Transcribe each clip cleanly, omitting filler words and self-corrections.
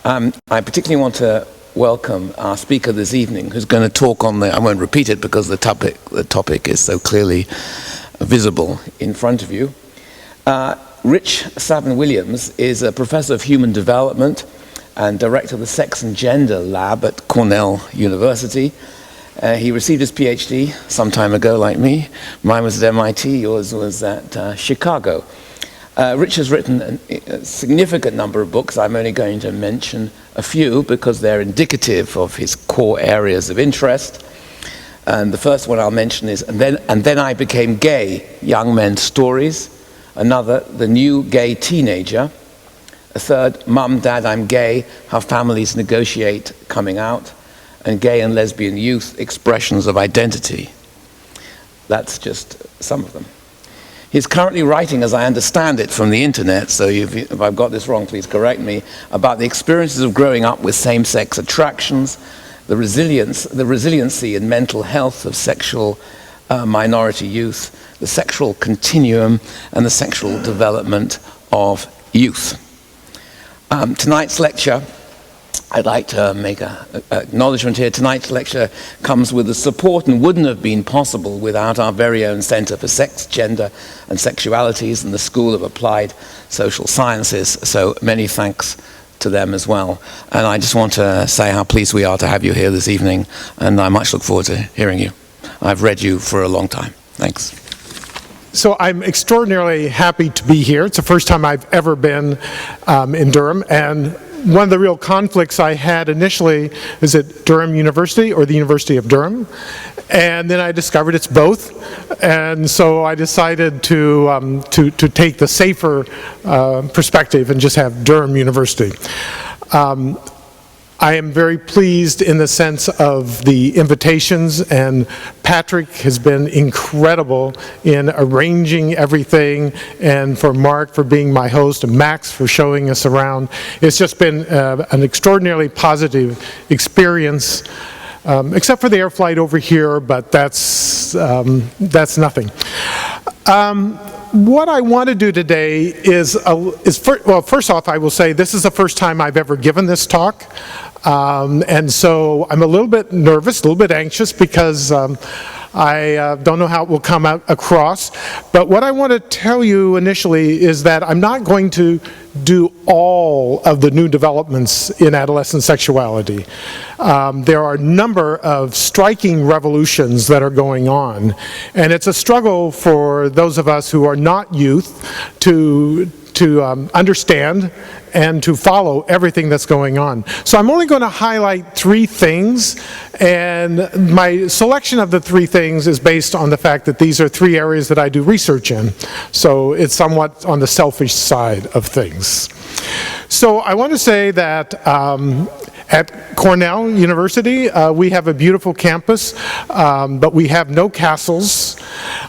I particularly want to welcome our speaker this evening, who's going to talk on I won't repeat it because the topic is so clearly visible in front of you. Ritch Savin-Williams is a professor of human development and director of the Sex and Gender Lab at Cornell University. He received his PhD some time ago, like me. Mine was at MIT, yours was at Chicago. Ritch has written a significant number of books. I'm only going to mention a few because they're indicative of his core areas of interest. And the first one I'll mention is And Then I Became Gay, Young Men's Stories. Another, The New Gay Teenager. A third, Mum, Dad, I'm Gay, How Families Negotiate Coming Out. And Gay and Lesbian Youth, Expressions of Identity. That's just some of them. He's currently writing, as I understand it from the internet, so if I've got this wrong, please correct me, about the experiences of growing up with same-sex attractions, the resiliency and mental health of sexual minority youth, the sexual continuum, and the sexual development of youth. Tonight's lecture, I'd like to make an acknowledgement here. Tonight's lecture comes with the support and wouldn't have been possible without our very own Center for Sex, Gender and Sexualities and the School of Applied Social Sciences. So many thanks to them as well. And I just want to say how pleased we are to have you here this evening, and I much look forward to hearing you. I've read you for a long time. Thanks. So I'm extraordinarily happy to be here. It's the first time I've ever been in Durham, and one of the real conflicts I had initially is at Durham University or the University of Durham, and then I discovered it's both, and so I decided to take the safer perspective and just have Durham University. I am very pleased in the sense of the invitations, and Patrick has been incredible in arranging everything, and for Mark for being my host, and Max for showing us around. It's just been an extraordinarily positive experience, except for the air flight over here, but that's nothing. What I want to do today is first off, I will say this is the first time I've ever given this talk, and so I'm a little bit nervous, a little bit anxious because I don't know how it will come out across. But what I want to tell you initially is that I'm not going to do all of the new developments in adolescent sexuality. There are a number of striking revolutions that are going on, and it's a struggle for those of us who are not youth to understand and to follow everything that's going on. So I'm only going to highlight three things, and my selection of the three things is based on the fact that these are three areas that I do research in. So it's somewhat on the selfish side of things. So I want to say that at Cornell University, we have a beautiful campus, but we have no castles.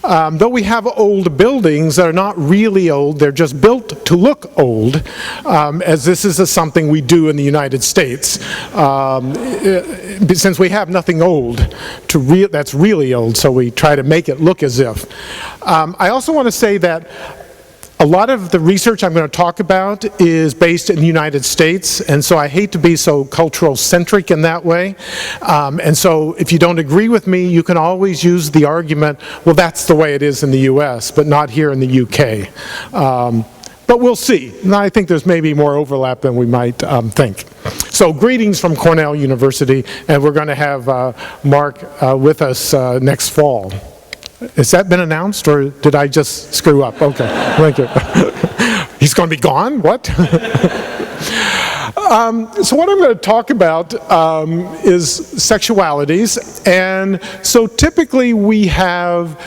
Though we have old buildings that are not really old, they're just built to look old, as this is something we do in the United States. Since we have nothing old that's really old, so we try to make it look as if. I also want to say that a lot of the research I'm going to talk about is based in the United States, and so I hate to be so cultural-centric in that way. And so if you don't agree with me, you can always use the argument, well, that's the way it is in the US, but not here in the UK. But we'll see. And I think there's maybe more overlap than we might think. So greetings from Cornell University, and we're going to have Mark with us next fall. Has that been announced, or did I just screw up? Okay, thank you. He's going to be gone? What? So what I'm going to talk about is sexualities, and so typically we have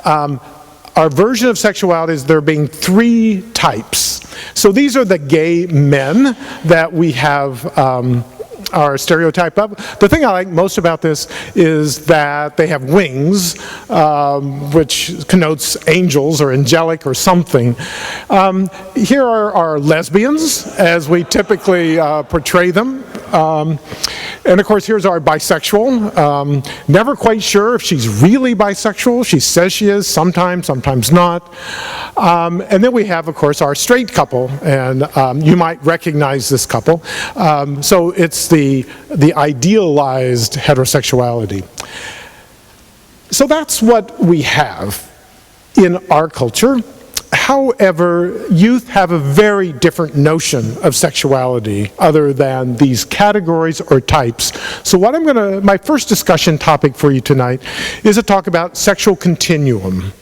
our version of sexualities, there being three types. So these are the gay men that we have our stereotype of. The thing I like most about this is that they have wings, which connotes angels or angelic or something. Here are our lesbians, as we typically portray them. And of course, here's our bisexual. Never quite sure if she's really bisexual. She says she is, sometimes not. And then we have, of course, our straight couple, and you might recognize this couple. So it's the idealized heterosexuality. So that's what we have in our culture. However, youth have a very different notion of sexuality other than these categories or types. So my first discussion topic for you tonight is a talk about sexual continuum.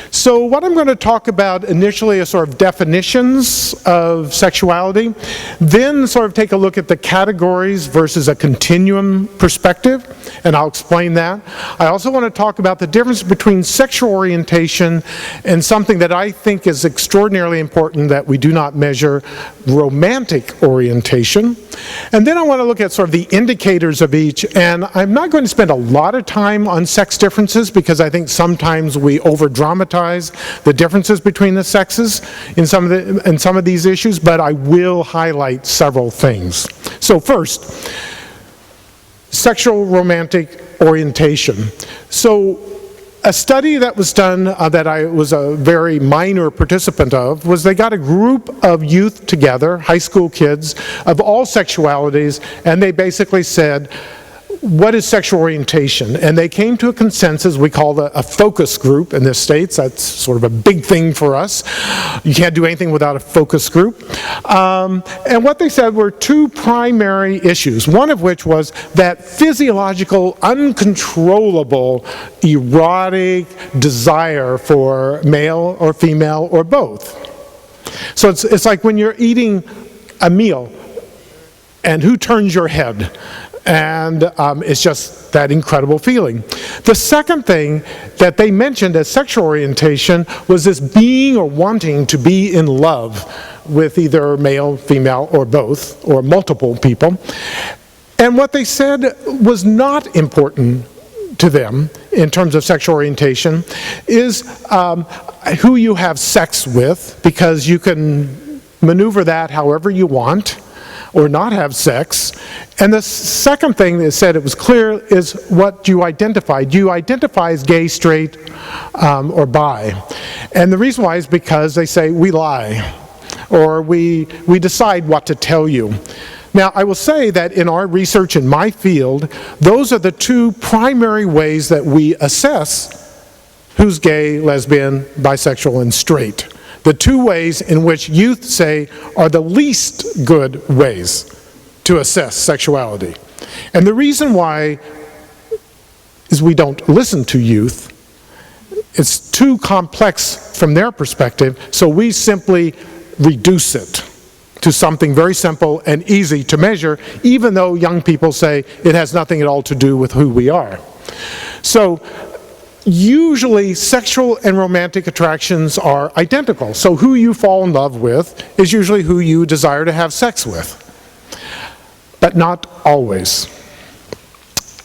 So what I'm going to talk about initially is sort of definitions of sexuality, then sort of take a look at the categories versus a continuum perspective, and I'll explain that. I also want to talk about the difference between sexual orientation and something that I think is extraordinarily important that we do not measure, romantic orientation. And then I want to look at sort of the indicators of each, and I'm not going to spend a lot of time on sex differences because I think sometimes we over-dramatize the differences between the sexes in some of these issues, but I will highlight several things. So first, sexual romantic orientation. So a study that was done that I was a very minor participant of was they got a group of youth together, high school kids, of all sexualities, and they basically said, what is sexual orientation? And they came to a consensus we call a focus group in the States. That's sort of a big thing for us. You can't do anything without a focus group. And what they said were two primary issues, one of which was that physiological, uncontrollable, erotic desire for male or female or both. So it's like when you're eating a meal and who turns your head? And it's just that incredible feeling. The second thing that they mentioned as sexual orientation was this being or wanting to be in love with either male, female, or both, or multiple people. And what they said was not important to them in terms of sexual orientation is who you have sex with, because you can maneuver that however you want, or not have sex. And the second thing they said it was clear is what you identify. Do you identify as gay, straight, or bi? And the reason why is because they say we lie, or we decide what to tell you. Now, I will say that in our research in my field, those are the two primary ways that we assess who's gay, lesbian, bisexual, and straight. The two ways in which youth say are the least good ways to assess sexuality. And the reason why is we don't listen to youth. It's too complex from their perspective, so we simply reduce it to something very simple and easy to measure, even though young people say it has nothing at all to do with who we are. So usually sexual and romantic attractions are identical. So who you fall in love with is usually who you desire to have sex with, but not always.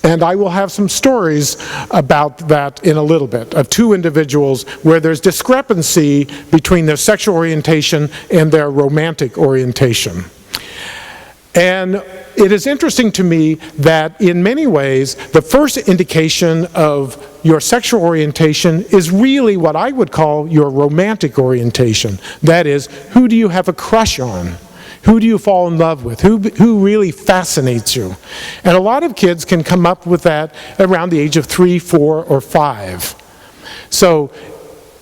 And I will have some stories about that in a little bit, of two individuals where there's discrepancy between their sexual orientation and their romantic orientation. And it is interesting to me that in many ways, the first indication of your sexual orientation is really what I would call your romantic orientation. That is, who do you have a crush on? Who do you fall in love with? Who really fascinates you? And a lot of kids can come up with that around the age of 3, 4, or 5. So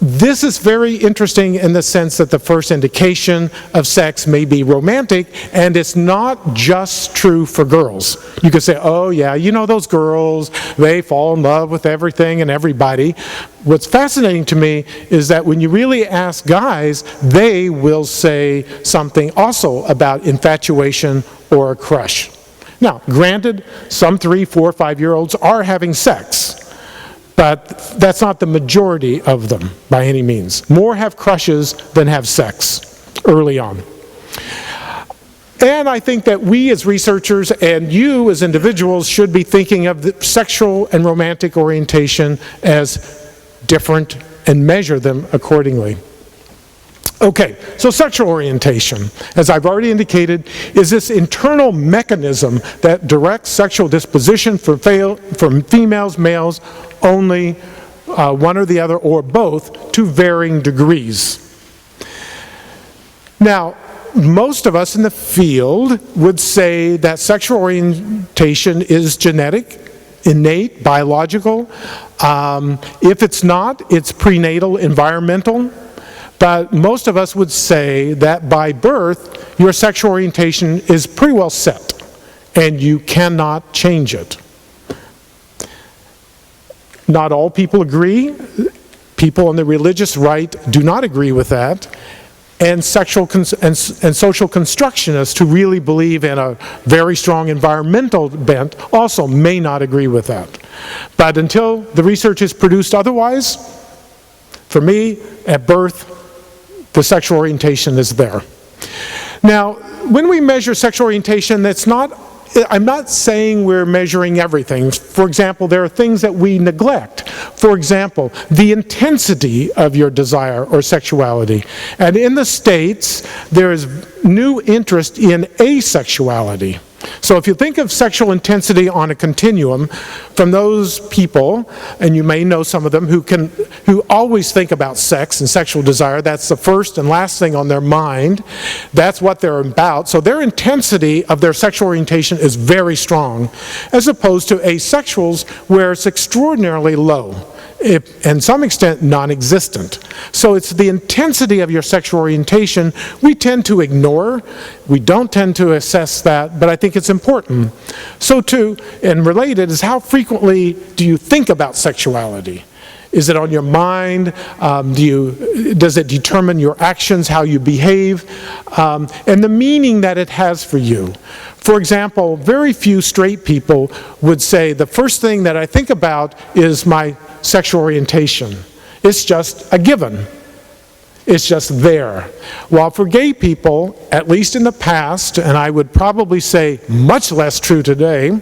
this is very interesting in the sense that the first indication of sex may be romantic, and it's not just true for girls. You could say, oh yeah, you know those girls, they fall in love with everything and everybody. What's fascinating to me is that when you really ask guys, they will say something also about infatuation or a crush. Now, granted, some 3, 4, 5-year-olds are having sex, but that's not the majority of them by any means. More have crushes than have sex early on. And I think that we as researchers and you as individuals should be thinking of the sexual and romantic orientation as different and measure them accordingly. Okay, so sexual orientation, as I've already indicated, is this internal mechanism that directs sexual disposition from females, males, only one or the other, or both, to varying degrees. Now, most of us in the field would say that sexual orientation is genetic, innate, biological. If it's not, it's prenatal, environmental. But most of us would say that by birth, your sexual orientation is pretty well set, and you cannot change it. Not all people agree. People on the religious right do not agree with that. And social constructionists who really believe in a very strong environmental bent also may not agree with that. But until the research is produced otherwise, for me, at birth, the sexual orientation is there. Now, when we measure sexual orientation, I'm not saying we're measuring everything. For example, there are things that we neglect. For example, the intensity of your desire or sexuality. And in the States, there is new interest in asexuality. So if you think of sexual intensity on a continuum, from those people, and you may know some of them, who always think about sex and sexual desire, that's the first and last thing on their mind, that's what they're about. So their intensity of their sexual orientation is very strong, as opposed to asexuals, where it's extraordinarily low, and some extent non-existent. So it's the intensity of your sexual orientation we tend to ignore. We don't tend to assess that, but I think it's important. So too, and related, is how frequently do you think about sexuality? Is it on your mind? Does it determine your actions, how you behave, and the meaning that it has for you? For example, very few straight people would say, the first thing that I think about is my sexual orientation. It's just a given. It's just there. While for gay people, at least in the past, and I would probably say much less true today,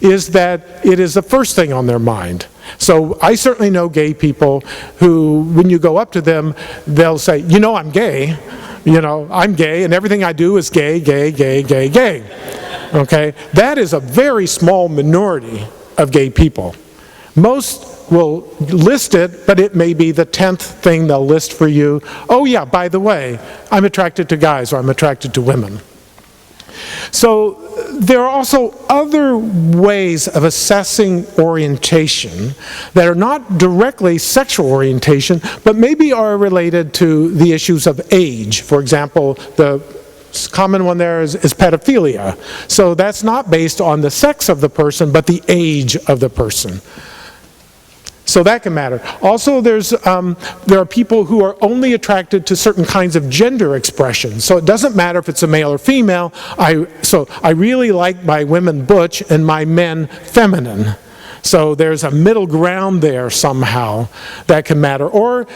is that it is the first thing on their mind. So I certainly know gay people who, when you go up to them, they'll say, you know, I'm gay. You know, I'm gay, and everything I do is gay, gay, gay, gay, gay. Okay? That is a very small minority of gay people. Most will list it, but it may be the 10th thing they'll list for you. Oh yeah, by the way, I'm attracted to guys, or I'm attracted to women. So there are also other ways of assessing orientation that are not directly sexual orientation, but maybe are related to the issues of age. For example, the common one there is pedophilia. So that's not based on the sex of the person, but the age of the person. So that can matter. Also, there are people who are only attracted to certain kinds of gender expressions. So it doesn't matter if it's a male or female. So I really like my women butch and my men feminine. So there's a middle ground there somehow that can matter. Or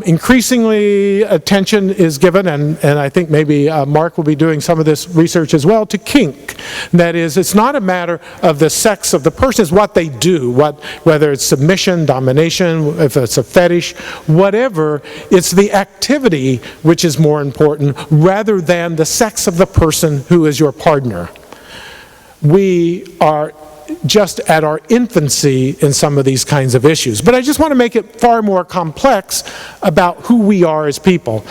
increasingly attention is given, and I think maybe Mark will be doing some of this research as well, to kink. That is, it's not a matter of the sex of the person, it's what they do, whether it's submission, domination, if it's a fetish, whatever, it's the activity which is more important rather than the sex of the person who is your partner. We are just at our infancy in some of these kinds of issues. But I just want to make it far more complex about who we are as people.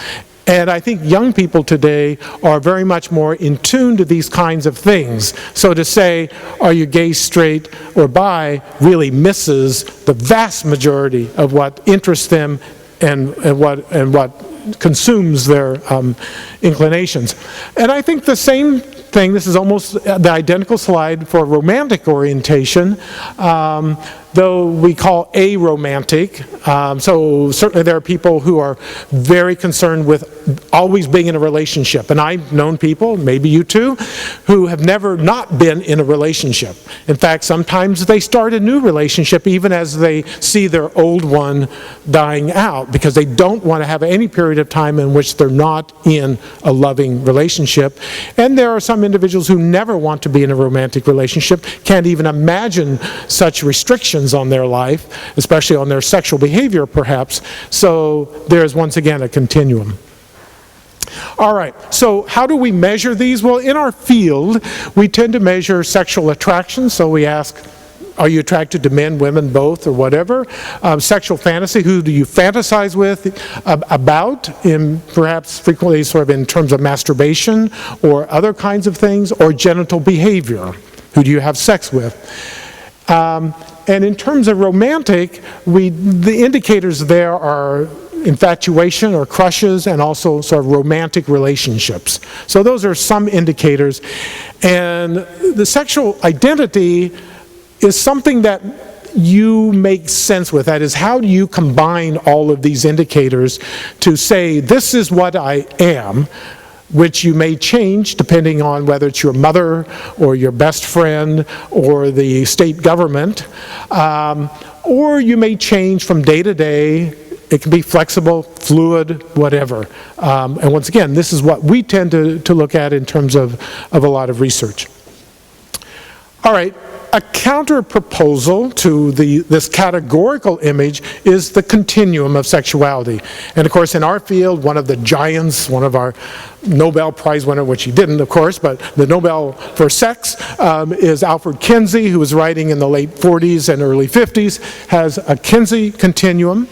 And I think young people today are very much more in tune to these kinds of things. So to say, are you gay, straight, or bi, really misses the vast majority of what interests them and what consumes their inclinations. And I think the same thing, this is almost the identical slide for romantic orientation, though we call aromantic. So certainly there are people who are very concerned with always being in a relationship. And I've known people, maybe you too, who have never not been in a relationship. In fact, sometimes they start a new relationship even as they see their old one dying out, because they don't want to have any period of time in which they're not in a loving relationship. And there are some individuals who never want to be in a romantic relationship, can't even imagine such restrictions on their life, especially on their sexual behavior perhaps. So there's once again a continuum. All right, so how do we measure these? Well, in our field, we tend to measure sexual attraction, so we ask, are you attracted to men, women, both, or whatever? Sexual fantasy, who do you fantasize with, about, in perhaps frequently sort of in terms of masturbation or other kinds of things, or genital behavior, who do you have sex with? And in terms of romantic, the indicators there are infatuation or crushes, and also sort of romantic relationships. So those are some indicators. And the sexual identity is something that you make sense with. That is, how do you combine all of these indicators to say, this is what I am, which you may change depending on whether it's your mother or your best friend or the state government, or you may change from day to day. It can be flexible, fluid, whatever. And once again, this is what we tend to look at in terms of a lot of research. All right, a counter proposal to this categorical image is the continuum of sexuality. And of course, in our field, one of the giants, one of our Nobel Prize winner, which he didn't, of course, but the Nobel for Sex is Alfred Kinsey, who was writing in the late 40s and early 50s, has a Kinsey continuum.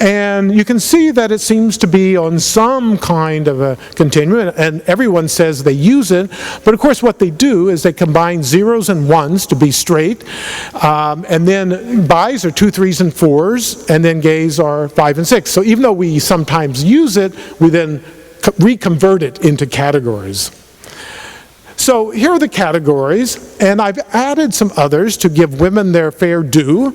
And you can see that it seems to be on some kind of a continuum, and everyone says they use it. But of course, what they do is they combine zeros and ones to be straight, and then bis are 2, 3s, and 4s, and then gays are 5 and 6. So even though we sometimes use it, we then reconvert it into categories. So here are the categories, and I've added some others to give women their fair due,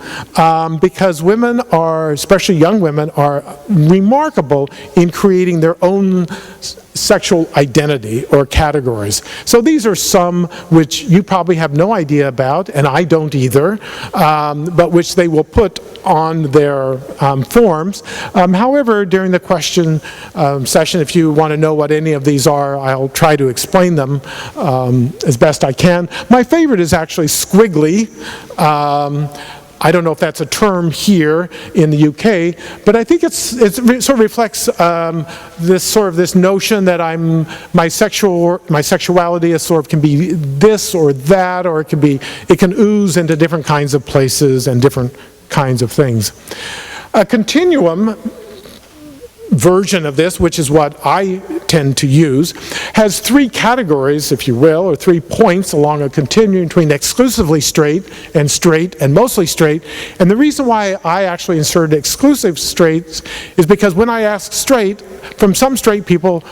because women are, especially young women, are remarkable in creating their own sexual identity or categories. So these are some which you probably have no idea about, and I don't either, but which they will put on their forms. However, during the question session, if you want to know what any of these are, I'll try to explain them as best I can. My favorite is actually squiggly. I don't know if that's a term here in the UK, but I think it sort of reflects this notion that my sexuality is sort of can be this or that, or it can ooze into different kinds of places and different kinds of things. A continuum version of this, which is what I tend to use, has 3 categories, if you will, or 3 points along a continuum between exclusively straight and mostly straight. And the reason why I actually inserted exclusive straights is because when I ask straight, from some straight people,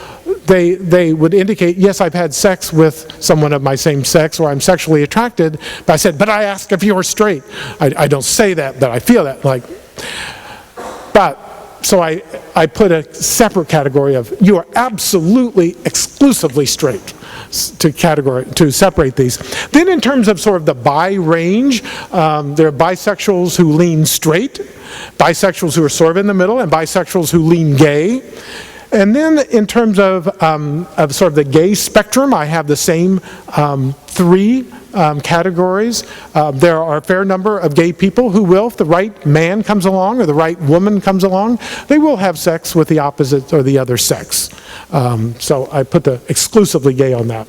they would indicate, yes, I've had sex with someone of my same sex, or I'm sexually attracted, but I said, but I ask if you're straight. I don't say that, but I feel that, so I put a separate category of, you are absolutely, exclusively straight, to separate these. Then in terms of sort of the bi range, there are bisexuals who lean straight, bisexuals who are sort of in the middle, and bisexuals who lean gay. And then in terms of sort of the gay spectrum, I have the same 3 categories. There are a fair number of gay people who will, if the right man comes along or the right woman comes along, they will have sex with the opposite or the other sex. So I put the exclusively gay on that.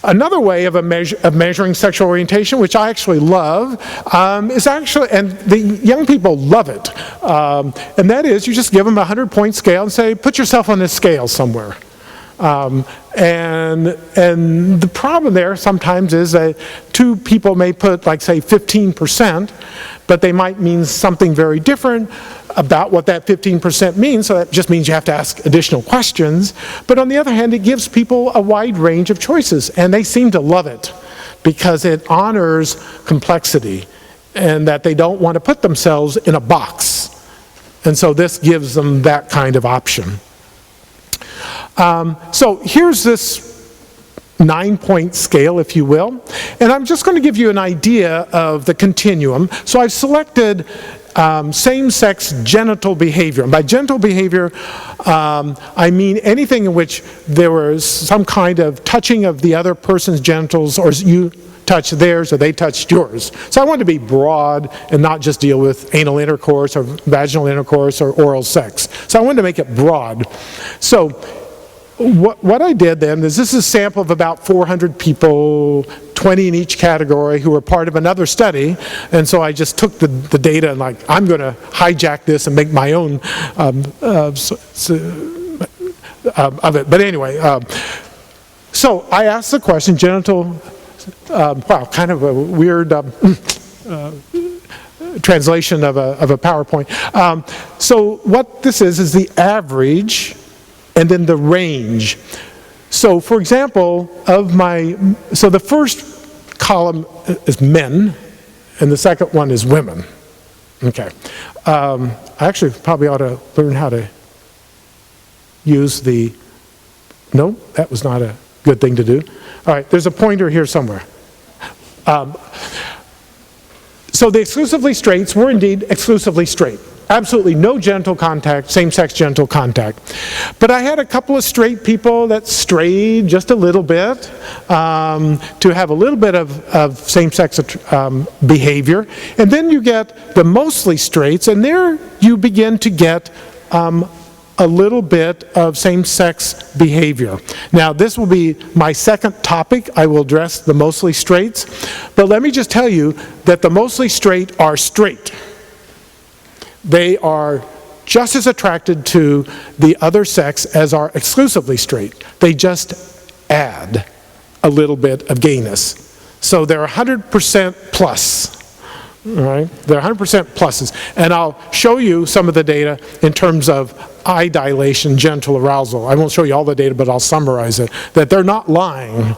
Another way of measuring sexual orientation, which I actually love, is actually, and the young people love it, and that is you just give them a 100-point scale and say, put yourself on this scale somewhere. And the problem there sometimes is that 2 people may put, like, say, 15%, but they might mean something very different about what that 15% means, so that just means you have to ask additional questions. But on the other hand, it gives people a wide range of choices, and they seem to love it because it honors complexity and that they don't want to put themselves in a box. And so this gives them that kind of option. So here's this 9-point scale, if you will, and I'm just going to give you an idea of the continuum. So I've selected same-sex genital behavior. And by genital behavior, I mean anything in which there was some kind of touching of the other person's genitals, or you touched theirs or they touched yours. So I wanted to be broad and not just deal with anal intercourse or vaginal intercourse or oral sex. So I wanted to make it broad. So what I did then is, this is a sample of about 400 people, 20 in each category, who were part of another study. And so I just took the data and like, I'm going to hijack this and make my own of it. But anyway, so I asked the question, genital, wow, kind of a weird translation of a PowerPoint. So what this is the average and then the range. So for example, so the first column is men and the second one is women. Okay. I actually probably ought to learn how to use no, that was not a good thing to do. All right, there's a pointer here somewhere. So the exclusively straights were indeed exclusively straight. Absolutely no genital contact, same-sex genital contact. But I had a couple of straight people that strayed just a little bit to have a little bit of same-sex behavior. And then you get the mostly straights, and there you begin to get a little bit of same-sex behavior. Now, this will be my second topic. I will address the mostly straights. But let me just tell you that the mostly straight are straight. They are just as attracted to the other sex as are exclusively straight. They just add a little bit of gayness. So they're 100% plus. All right? They're 100% pluses. And I'll show you some of the data in terms of eye dilation, genital arousal. I won't show you all the data, but I'll summarize it. That they're not lying.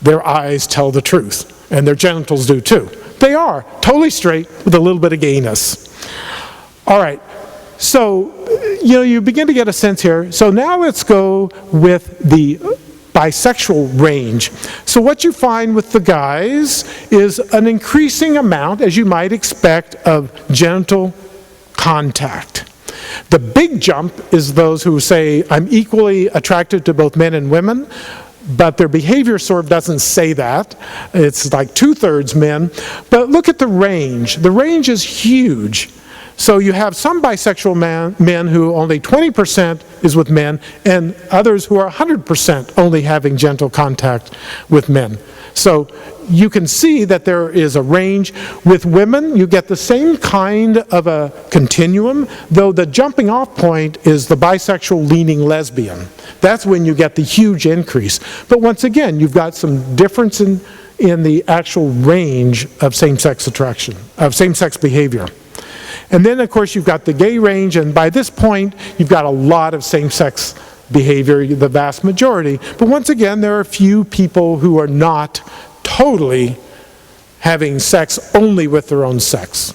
Their eyes tell the truth. And their genitals do too. They are totally straight with a little bit of gayness. All right, so you begin to get a sense here. So now let's go with the bisexual range. So what you find with the guys is an increasing amount, as you might expect, of genital contact. The big jump is those who say, I'm equally attracted to both men and women, but their behavior sort of doesn't say that. It's like 2/3 men. But look at the range. The range is huge. So you have some bisexual men who only 20% is with men, and others who are 100% only having genital contact with men. So you can see that there is a range. With women, you get the same kind of a continuum, though the jumping off point is the bisexual leaning lesbian. That's when you get the huge increase. But once again, you've got some difference in the actual range of same-sex attraction, of same-sex behavior. And then, of course, you've got the gay range, and by this point, you've got a lot of same-sex behavior, the vast majority. But once again, there are a few people who are not totally having sex only with their own sex.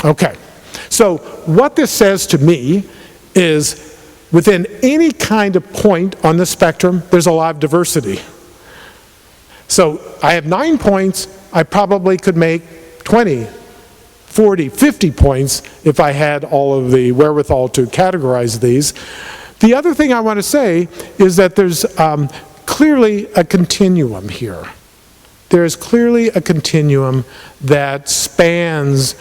Okay, so what this says to me is within any kind of point on the spectrum, there's a lot of diversity. So I have 9 points. I probably could make 20, 40, 50 points if I had all of the wherewithal to categorize these. The other thing I want to say is that there's clearly a continuum here. There is clearly a continuum that spans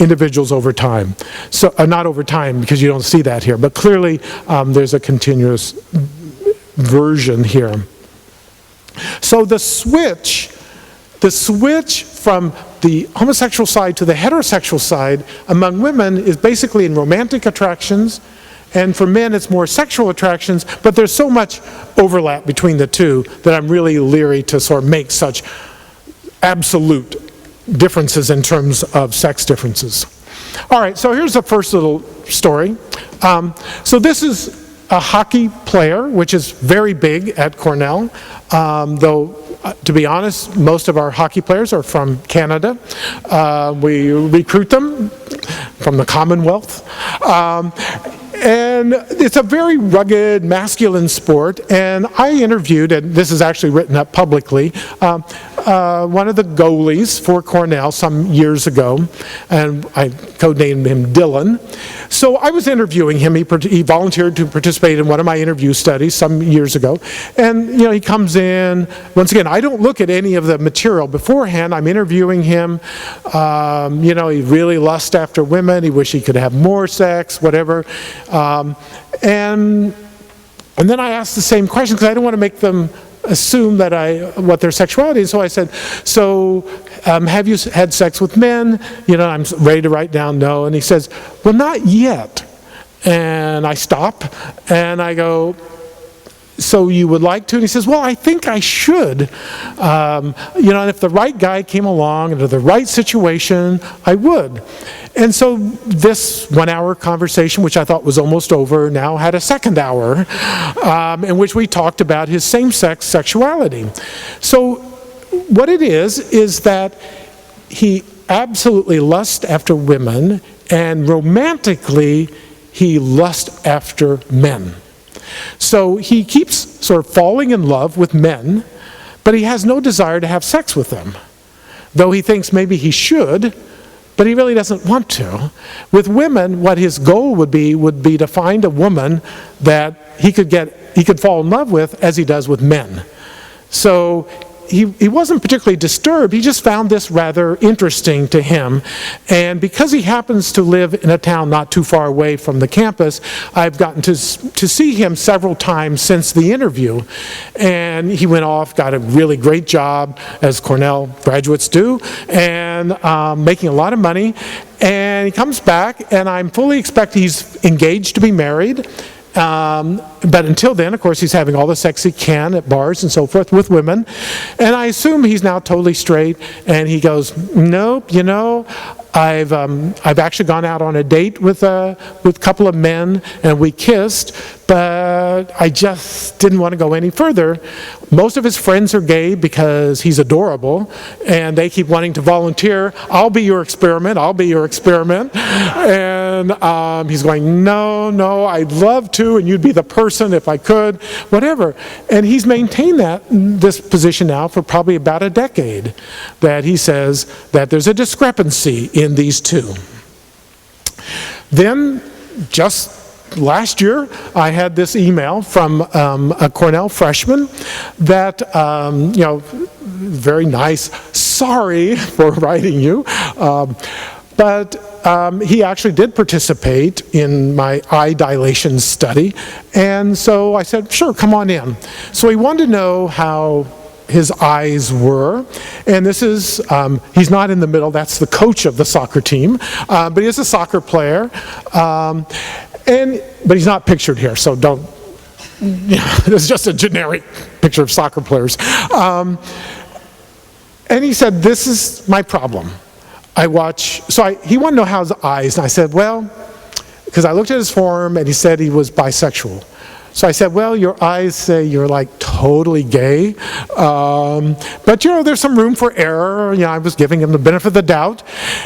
individuals over time. So, not over time, because you don't see that here, but clearly there's a continuous version here. So the switch from the homosexual side to the heterosexual side among women is basically in romantic attractions, and for men it's more sexual attractions, but there's so much overlap between the two that I'm really leery to sort of make such absolute differences in terms of sex differences. All right, so here's the first little story. So this is a hockey player, which is very big at Cornell, though to be honest, most of our hockey players are from Canada. We recruit them from the Commonwealth. And it's a very rugged, masculine sport, and I interviewed, and this is actually written up publicly, one of the goalies for Cornell some years ago, and I codenamed him Dylan. So I was interviewing him. He volunteered to participate in one of my interview studies some years ago, and he comes in. Once again, I don't look at any of the material beforehand. I'm interviewing him. He really lusts after women. He wished he could have more sex, whatever. And And then I asked the same question because I didn't want to make them assume that what their sexuality is. So I said, so have you had sex with men? I'm ready to write down no. And he says, well, not yet. And I stop and I go, so you would like to? And he says, well, I think I should. And if the right guy came along into the right situation, I would. And so this 1 hour conversation, which I thought was almost over, now had a second hour in which we talked about his same-sex sexuality. So what it is that he absolutely lusts after women, and romantically he lusts after men. So he keeps sort of falling in love with men, but he has no desire to have sex with them. Though he thinks maybe he should, but he really doesn't want to. With women, what his goal would be to find a woman that he could fall in love with as he does with men. So he wasn't particularly disturbed, he just found this rather interesting to him. And because he happens to live in a town not too far away from the campus, I've gotten to see him several times since the interview. And he went off, got a really great job, as Cornell graduates do, and making a lot of money. And he comes back, and I'm fully expecting he's engaged to be married. But until then, of course, he's having all the sex he can at bars and so forth with women. And I assume he's now totally straight. And he goes, nope, I've actually gone out on a date with a couple of men, and we kissed, but I just didn't want to go any further. Most of his friends are gay because he's adorable, and they keep wanting to volunteer. I'll be your experiment. And he's going, no, I'd love to, and you'd be the person if I could, whatever. And he's maintained this position now for probably about a decade, that he says that there's a discrepancy in these two. Then, just last year, I had this email from a Cornell freshman that, very nice, sorry for writing you, but he actually did participate in my eye dilation study, and so I said, sure, come on in. So he wanted to know how his eyes were, and this is, he's not in the middle, that's the coach of the soccer team, but he is a soccer player, but he's not pictured here, so don't, it's just a generic picture of soccer players. And he said, this is my problem. He wanted to know how his eyes, and I said, well, because I looked at his form and he said he was bisexual. So I said, well, your eyes say you're like totally gay, but there's some room for error. I was giving him the benefit of the doubt,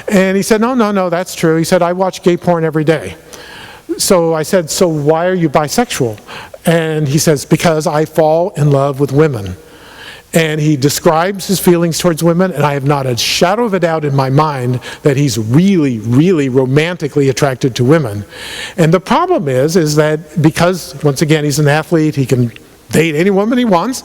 and he said, no, that's true. He said, I watch gay porn every day. So I said, so why are you bisexual? And he says, because I fall in love with women. And he describes his feelings towards women, and I have not a shadow of a doubt in my mind that he's really, really romantically attracted to women. And the problem is that because, once again, he's an athlete, he can date any woman he wants,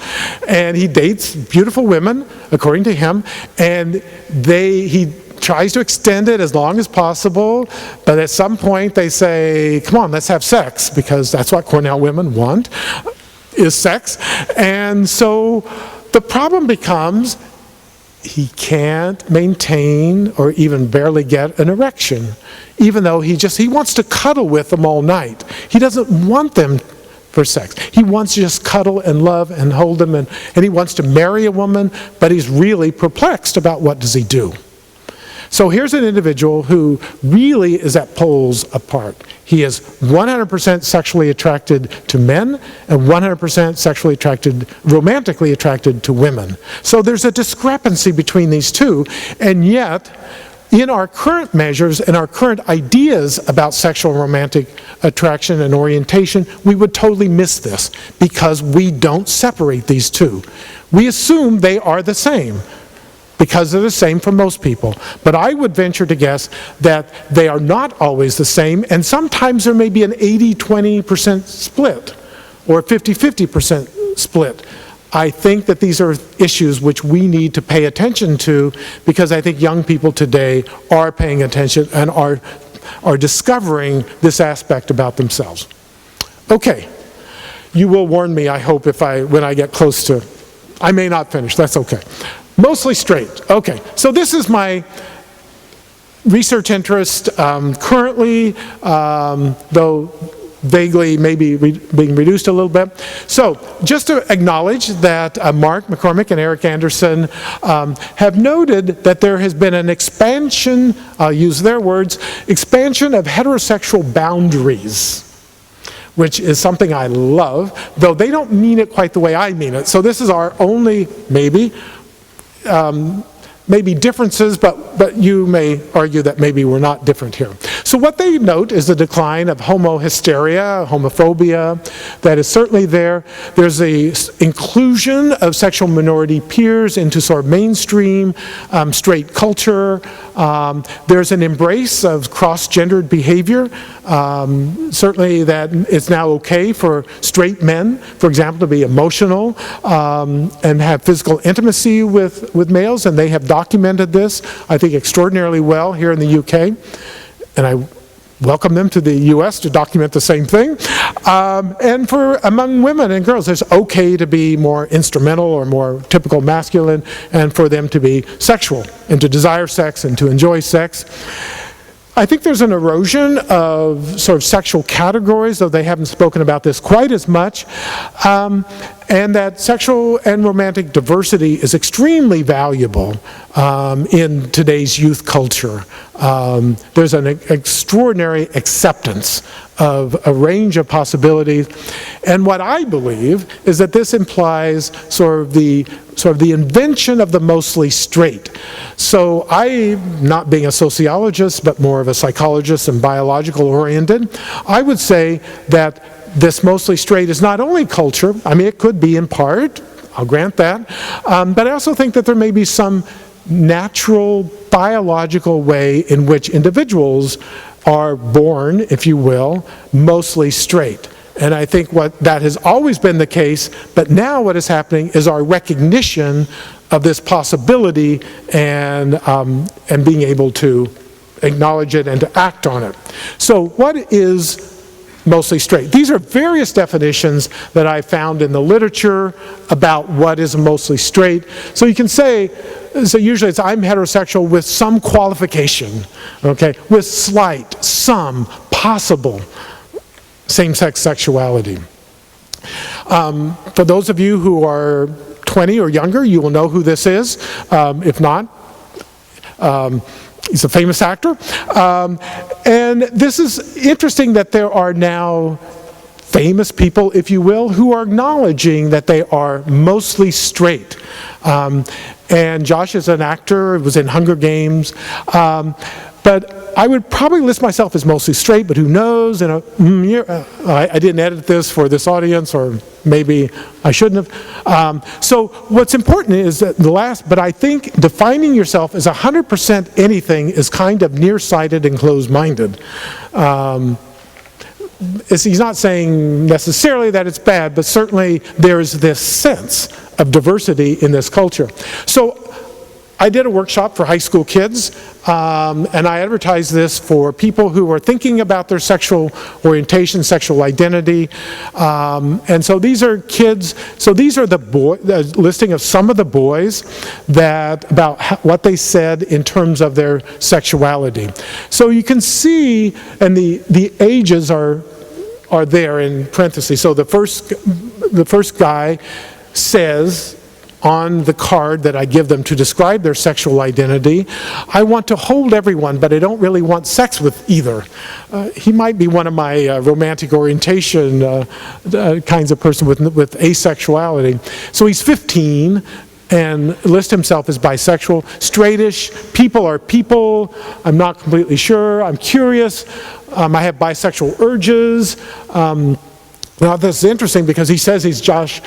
and he dates beautiful women, according to him, and he tries to extend it as long as possible, but at some point they say, come on, let's have sex, because that's what Cornell women want, is sex. And so the problem becomes he can't maintain or even barely get an erection, even though he wants to cuddle with them all night. He doesn't want them for sex. He wants to just cuddle and love and hold them, and he wants to marry a woman, but he's really perplexed about what does he do. So here's an individual who really is at poles apart. He is 100% sexually attracted to men and 100% romantically attracted to women. So there's a discrepancy between these two, and yet in our current measures and our current ideas about sexual and romantic attraction and orientation, we would totally miss this because we don't separate these two. We assume they are the same, because they're the same for most people. But I would venture to guess that they are not always the same, and sometimes there may be an 80-20% split, or a 50-50% split. I think that these are issues which we need to pay attention to, because I think young people today are paying attention and are discovering this aspect about themselves. Okay, You will warn me, I hope, when I get close to, I may not finish, that's okay. Mostly straight, okay. So this is my research interest currently, though vaguely maybe being reduced a little bit. So just to acknowledge that Mark McCormick and Eric Anderson have noted that there has been an expansion, I'll use their words, expansion of heterosexual boundaries, which is something I love, though they don't mean it quite the way I mean it. So this is our only, maybe differences, but you may argue that maybe we're not different here. So what they note is the decline of homohysteria, homophobia, that is certainly there. There's a inclusion of sexual minority peers into sort of mainstream straight culture. There's an embrace of cross-gendered behavior. Certainly that it's now okay for straight men, for example, to be emotional and have physical intimacy with males, and they have documented this, I think, extraordinarily well here in the UK. And I welcome them to the US to document the same thing. And for among women and girls, it's okay to be more instrumental or more typical masculine, and for them to be sexual and to desire sex and to enjoy sex. I think there's an erosion of sort of sexual categories, though they haven't spoken about this quite as much, and that sexual and romantic diversity is extremely valuable in today's youth culture. There's an extraordinary acceptance of a range of possibilities, and what I believe is that this implies sort of the invention of the mostly straight. So I, not being a sociologist, but more of a psychologist and biological oriented, I would say that this mostly straight is not only culture, I mean it could be in part, I'll grant that, but I also think that there may be some natural biological way in which individuals are born, if you will, mostly straight. And I think that has always been the case, but now what is happening is our recognition of this possibility and being able to acknowledge it and to act on it. So what is mostly straight? These are various definitions that I found in the literature about what is mostly straight. So you can say, so usually it's I'm heterosexual with some qualification, okay, with slight, some, possible same-sex sexuality. For those of you who are 20 or younger, you will know who this is. If not, he's a famous actor. And this is interesting that there are now famous people, if you will, who are acknowledging that they are mostly straight. And Josh is an actor, was in Hunger Games. But I would probably list myself as mostly straight, but who knows? I didn't edit this for this audience, or maybe I shouldn't have. So what's important is that but I think defining yourself as 100% anything is kind of nearsighted and closed-minded. He's not saying necessarily that it's bad, but certainly there's this sense of diversity in this culture. So I did a workshop for high school kids, and I advertised this for people who are thinking about their sexual orientation, sexual identity. And so these are kids, so these are the listing of some of the boys about what they said in terms of their sexuality. So you can see, and the ages are there in parentheses. So the first guy says, on the card that I give them to describe their sexual identity, I want to hold everyone, but I don't really want sex with either. He might be one of my romantic orientation kinds of person with asexuality. So he's 15 and lists himself as bisexual, straightish, people are people, I'm not completely sure, I'm curious, I have bisexual urges. Now this is interesting because he says he's Josh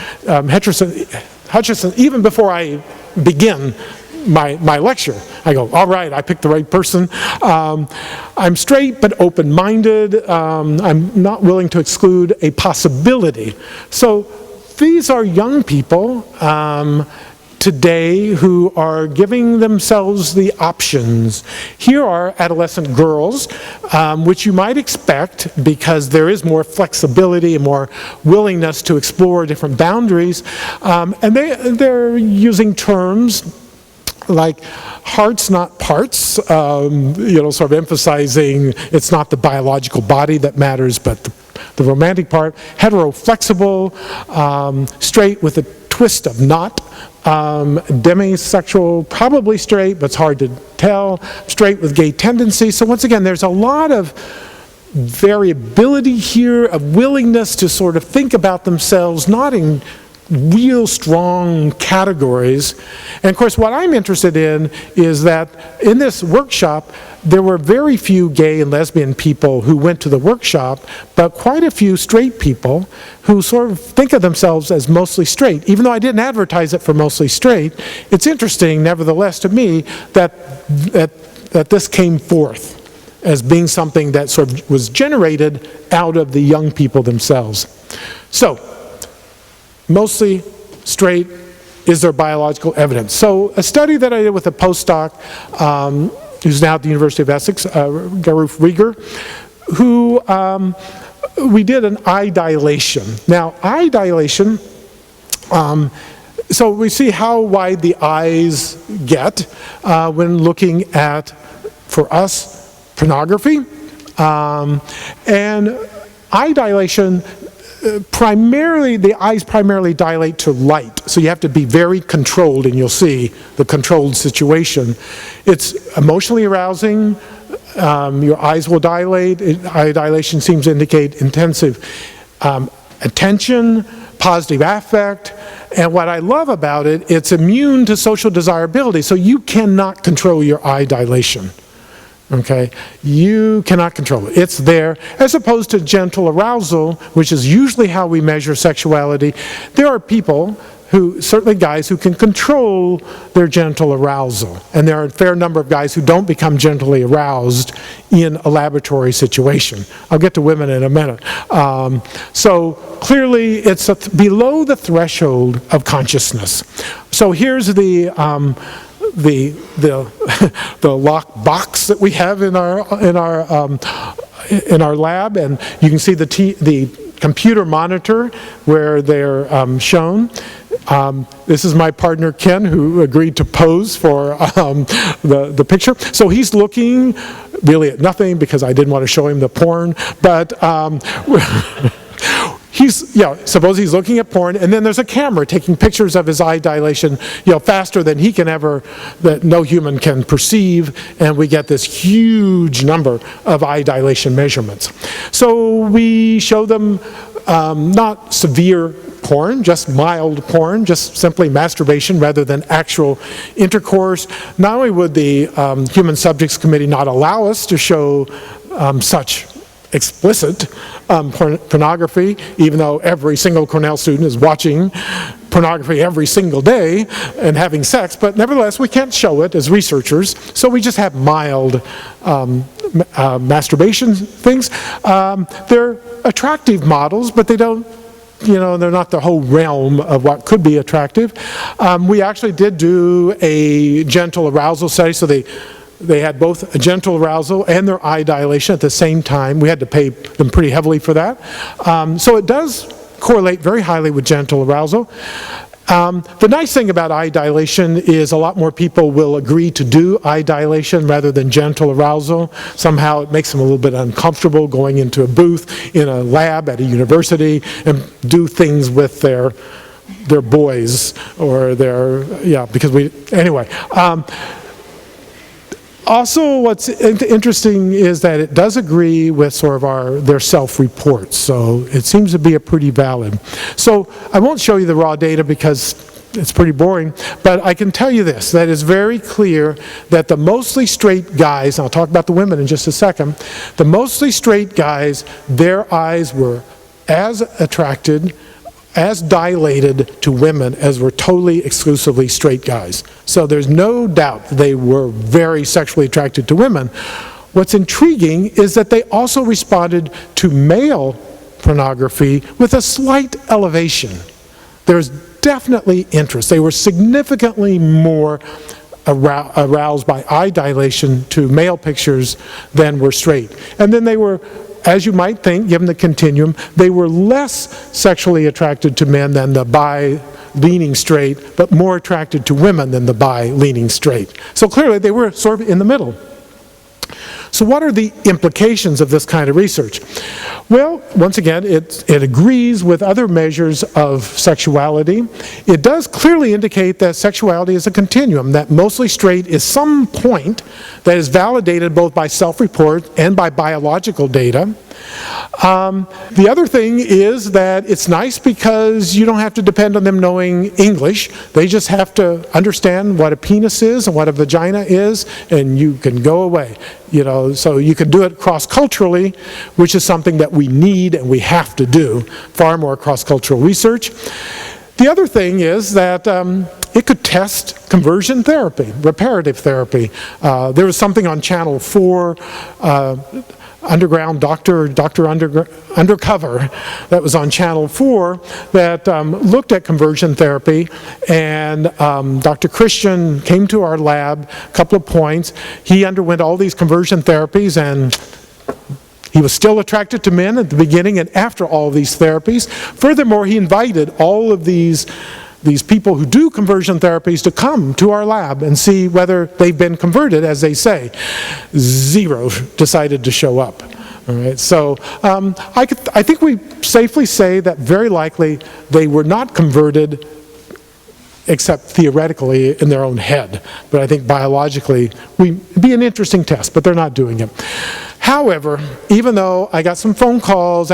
Hutchison, even before I begin my lecture. I go, all right, I picked the right person. I'm straight but open-minded. I'm not willing to exclude a possibility. So these are young people, today who are giving themselves the options. Here are adolescent girls, which you might expect because there is more flexibility and more willingness to explore different boundaries. And they're using terms like hearts, not parts, sort of emphasizing it's not the biological body that matters, but the romantic part. Hetero-flexible, straight with a twist of not, demisexual, probably straight, but it's hard to tell, straight with gay tendencies. So once again, there's a lot of variability here, of willingness to sort of think about themselves, not in real strong categories. And of course, what I'm interested in is that in this workshop, there were very few gay and lesbian people who went to the workshop, but quite a few straight people who sort of think of themselves as mostly straight. Even though I didn't advertise it for mostly straight, it's interesting, nevertheless, to me, that this came forth as being something that sort of was generated out of the young people themselves. So, mostly straight, is there biological evidence? So a study that I did with a postdoc, who's now at the University of Essex, Garuf Rieger, who we did an eye dilation. Now, eye dilation, so we see how wide the eyes get when looking at, for us, pornography. And eye dilation, primarily, the eyes primarily dilate to light. So you have to be very controlled, and you'll see the controlled situation. It's emotionally arousing. Your eyes will dilate. Eye dilation seems to indicate intensive attention, positive affect. And what I love about it, it's immune to social desirability. So you cannot control your eye dilation. Okay, you cannot control it. It's there, as opposed to gentle arousal, which is usually how we measure sexuality. There are people who, certainly guys, who can control their gentle arousal. And there are a fair number of guys who don't become gently aroused in a laboratory situation. I'll get to women in a minute. So clearly, it's below the threshold of consciousness. So here's the lock box that we have in our lab, and you can see the computer monitor where they're shown. This is my partner Ken, who agreed to pose for the picture. So he's looking really at nothing because I didn't want to show him the porn, but suppose he's looking at porn, and then there's a camera taking pictures of his eye dilation, faster than he can ever, that no human can perceive, and we get this huge number of eye dilation measurements. So we show them not severe porn, just mild porn, just simply masturbation rather than actual intercourse. Not only would the Human Subjects Committee not allow us to show such explicit pornography, even though every single Cornell student is watching pornography every single day and having sex, but nevertheless we can't show it as researchers, so we just have mild masturbation things. They're attractive models, but they don't, they're not the whole realm of what could be attractive. We actually did do a gentle arousal study, so they had both a gentle arousal and their eye dilation at the same time. We had to pay them pretty heavily for that. So it does correlate very highly with gentle arousal. The nice thing about eye dilation is a lot more people will agree to do eye dilation rather than gentle arousal. Somehow it makes them a little bit uncomfortable going into a booth in a lab at a university and do things with their boys or anyway. Also, what's interesting is that it does agree with sort of their self-reports, so it seems to be a pretty valid. So I won't show you the raw data because it's pretty boring, but I can tell you this, that it's very clear that the mostly straight guys, and I'll talk about the women in just a second, the mostly straight guys, their eyes were as attracted, as dilated to women as were totally exclusively straight guys. So there's no doubt they were very sexually attracted to women. What's intriguing is that they also responded to male pornography with a slight elevation. There's definitely interest. They were significantly more aroused by eye dilation to male pictures than were straight. And then they were, as you might think, given the continuum, they were less sexually attracted to men than the bi-leaning straight, but more attracted to women than the bi-leaning straight. So clearly they were sort of in the middle. So what are the implications of this kind of research? Well, once again, it agrees with other measures of sexuality. It does clearly indicate that sexuality is a continuum, that mostly straight is some point that is validated both by self-report and by biological data. The other thing is that it's nice because you don't have to depend on them knowing English. They just have to understand what a penis is and what a vagina is, and you can go away. You know, so you can do it cross-culturally, which is something that we need and we have to do, far more cross-cultural research. The other thing is that it could test conversion therapy, reparative therapy. There was something on Channel 4, Underground Doctor Undercover, that was on Channel 4, that looked at conversion therapy, and Dr. Christian came to our lab, a couple of points. He underwent all these conversion therapies, and he was still attracted to men at the beginning and after all these therapies. Furthermore, he invited all of these people who do conversion therapies to come to our lab and see whether they've been converted, as they say. 0 decided to show up. All right, so I think we safely say that very likely they were not converted except theoretically in their own head. But I think biologically, it'd be an interesting test, but they're not doing it. However, even though I got some phone calls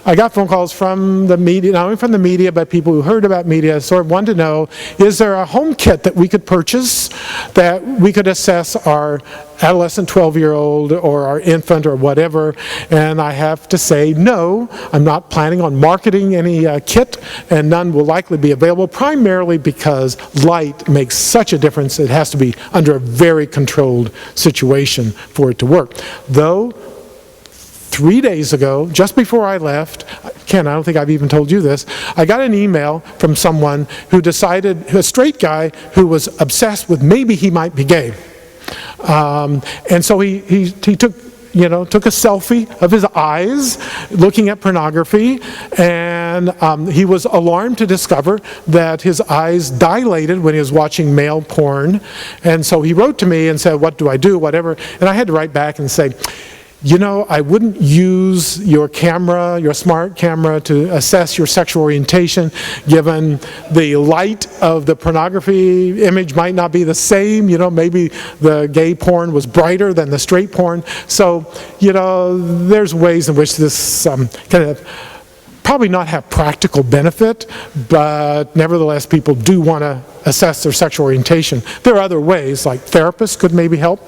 I got phone calls from the media, not only from the media, but people who heard about media, sort of wanted to know, is there a home kit that we could purchase that we could assess our adolescent 12-year-old or our infant or whatever? And I have to say, no, I'm not planning on marketing any kit, and none will likely be available, primarily because light makes such a difference. It has to be under a very controlled situation for it to work. Though, 3 days ago, just before I left, Ken, I don't think I've even told you this, I got an email from someone who decided, a straight guy who was obsessed with maybe he might be gay. And so he took a selfie of his eyes looking at pornography, and he was alarmed to discover that his eyes dilated when he was watching male porn. And so he wrote to me and said, what do I do, whatever. And I had to write back and say, you know, I wouldn't use your camera, your smart camera, to assess your sexual orientation, given the light of the pornography image might not be the same. You know, maybe the gay porn was brighter than the straight porn. So, you know, there's ways in which this kind of probably not have practical benefit, but nevertheless people do want to assess their sexual orientation. There are other ways, like therapists could maybe help.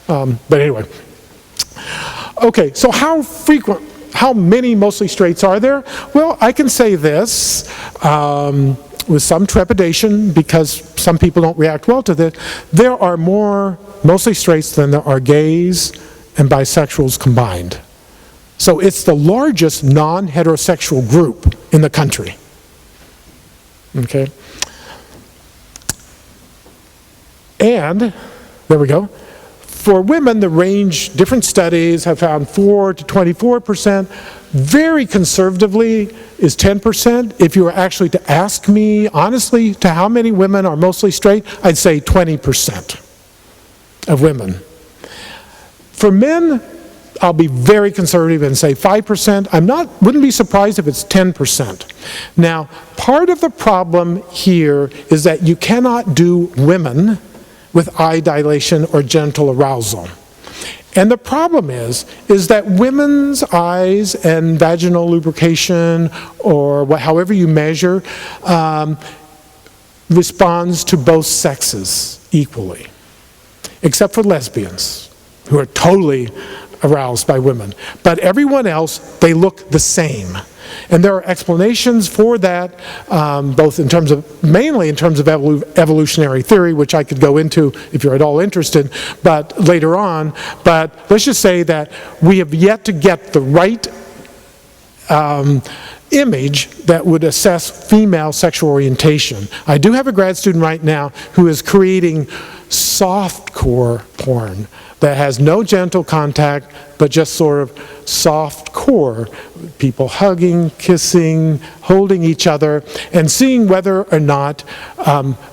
But anyway. Okay, so how many mostly straights are there? Well, I can say this with some trepidation, because some people don't react well to this. There are more mostly straights than there are gays and bisexuals combined. So it's the largest non-heterosexual group in the country. Okay? And, there we go. For women, the range, different studies have found 4 to 24%. Very conservatively is 10%. If you were actually to ask me, honestly, to how many women are mostly straight, I'd say 20% of women. For men, I'll be very conservative and say 5%. Wouldn't be surprised if it's 10%. Now, part of the problem here is that you cannot do women with eye dilation or genital arousal. And the problem is that women's eyes and vaginal lubrication, or however you measure, responds to both sexes equally, except for lesbians, who are totally aroused by women. But everyone else, they look the same. And there are explanations for that, both mainly in terms of evolutionary theory, which I could go into if you're at all interested, but later on. But let's just say that we have yet to get the right image that would assess female sexual orientation. I do have a grad student right now who is creating softcore porn that has no gentle contact, but just sort of soft core. People hugging, kissing, holding each other, and seeing whether or not,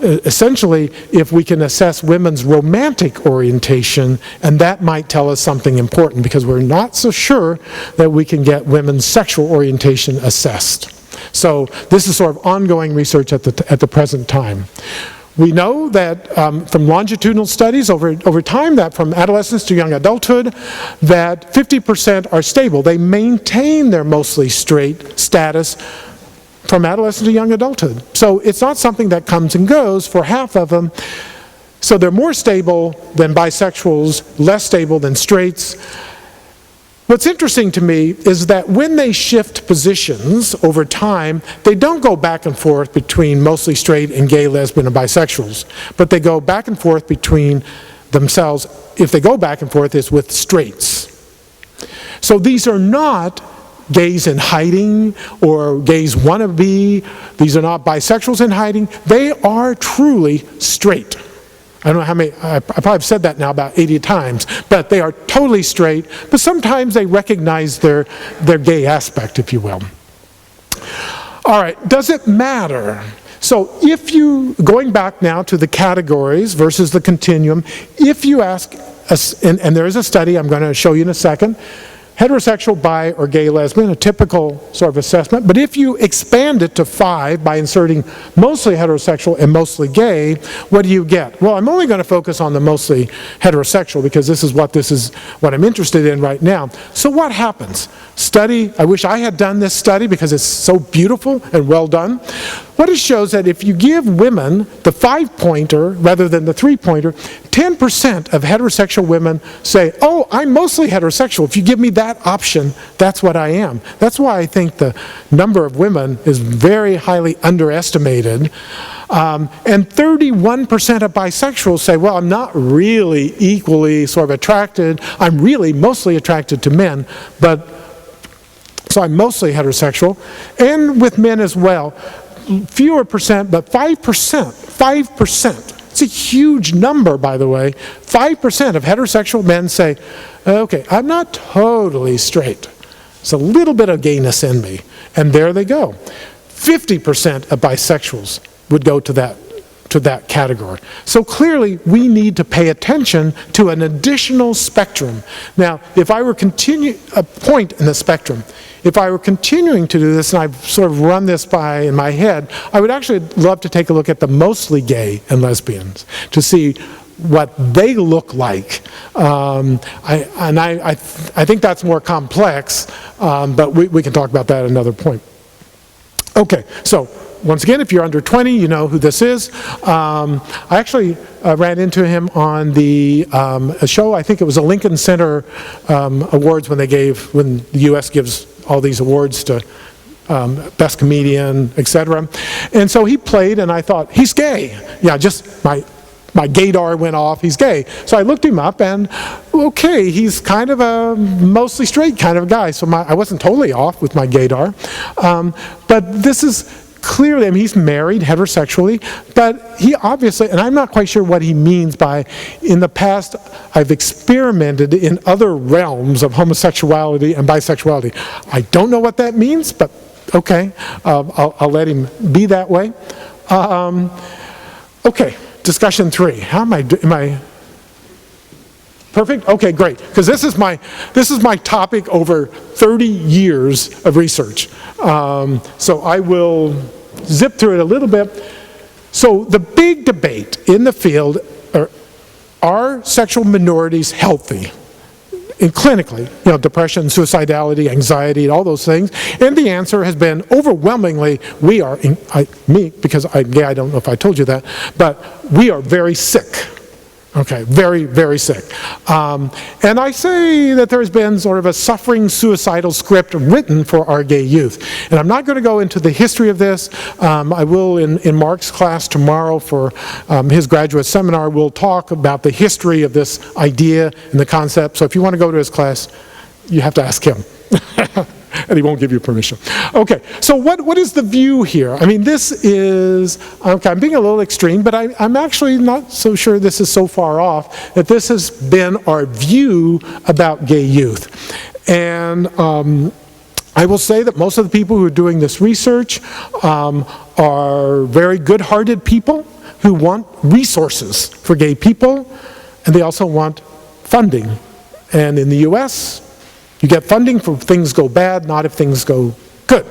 essentially, if we can assess women's romantic orientation, and that might tell us something important, because we're not so sure that we can get women's sexual orientation assessed. So this is sort of ongoing research at the present time. We know that from longitudinal studies over time, that from adolescence to young adulthood, that 50% are stable. They maintain their mostly straight status from adolescence to young adulthood. So it's not something that comes and goes for half of them. So they're more stable than bisexuals, less stable than straights. What's interesting to me is that when they shift positions over time, they don't go back and forth between mostly straight and gay, lesbian, and bisexuals, but they go back and forth between themselves. If they go back and forth, it's with straights. So these are not gays in hiding or gays wannabe. These are not bisexuals in hiding. They are truly straight. I don't know how many, I probably have said that now about 80 times, but they are totally straight, but sometimes they recognize their gay aspect, if you will. All right, does it matter? So if you, going back now to the categories versus the continuum, if you ask, and there is a study I'm going to show you in a second, heterosexual, bi, or gay, lesbian, a typical sort of assessment. But if you expand it to 5 by inserting mostly heterosexual and mostly gay, what do you get? Well, I'm only going to focus on the mostly heterosexual because this is what I'm interested in right now. So what happens? Study, I wish I had done this study because it's so beautiful and well done. What it shows that if you give women the 5-pointer rather than the 3-pointer, 10% of heterosexual women say, oh, I'm mostly heterosexual. If you give me that option, that's what I am. That's why I think the number of women is very highly underestimated. And 31% of bisexuals say, well, I'm not really equally sort of attracted. I'm really mostly attracted to men, so I'm mostly heterosexual. And with men as well, fewer percent, but 5%. It's a huge number, by the way. 5% of heterosexual men say, okay, I'm not totally straight. There's a little bit of gayness in me. And there they go. 50% of bisexuals would go to that category. So clearly, we need to pay attention to an additional spectrum. Now, if I were a point in the spectrum, if I were continuing to do this, and I've sort of run this by in my head, I would actually love to take a look at the mostly gay and lesbians to see what they look like. I think that's more complex, but we can talk about that at another point. Okay, so once again, if you're under 20, you know who this is. I actually ran into him on a show. I think it was a Lincoln Center Awards when the U.S. gives all these awards to best comedian, etc. And so he played, and I thought, he's gay. Yeah, just my gaydar went off, he's gay. So I looked him up, and okay, he's kind of a mostly straight kind of guy. So I wasn't totally off with my gaydar. But this is clearly, I mean, he's married heterosexually, but he obviously, and I'm not quite sure what he means by, in the past, I've experimented in other realms of homosexuality and bisexuality. I don't know what that means, but okay, I'll let him be that way. Okay, discussion 3. How am I perfect? Okay, great, because this is my topic over 30 years of research. So I will zip through it a little bit. So the big debate in the field are sexual minorities healthy? And clinically, depression, suicidality, anxiety, all those things. And the answer has been overwhelmingly, because I'm gay, I don't know if I told you that, but we are very sick. Okay, very, very sick. And I say that there's been sort of a suffering, suicidal script written for our gay youth. And I'm not going to go into the history of this. I will, in Mark's class tomorrow for his graduate seminar, we'll talk about the history of this idea and the concept. So if you want to go to his class, you have to ask him. And he won't give you permission. Okay, so what is the view here? I mean, this is, okay, I'm being a little extreme, but I'm actually not so sure this is so far off, that this has been our view about gay youth. And I will say that most of the people who are doing this research are very good-hearted people who want resources for gay people, and they also want funding. And in the US, you get funding for if things go bad, not if things go good.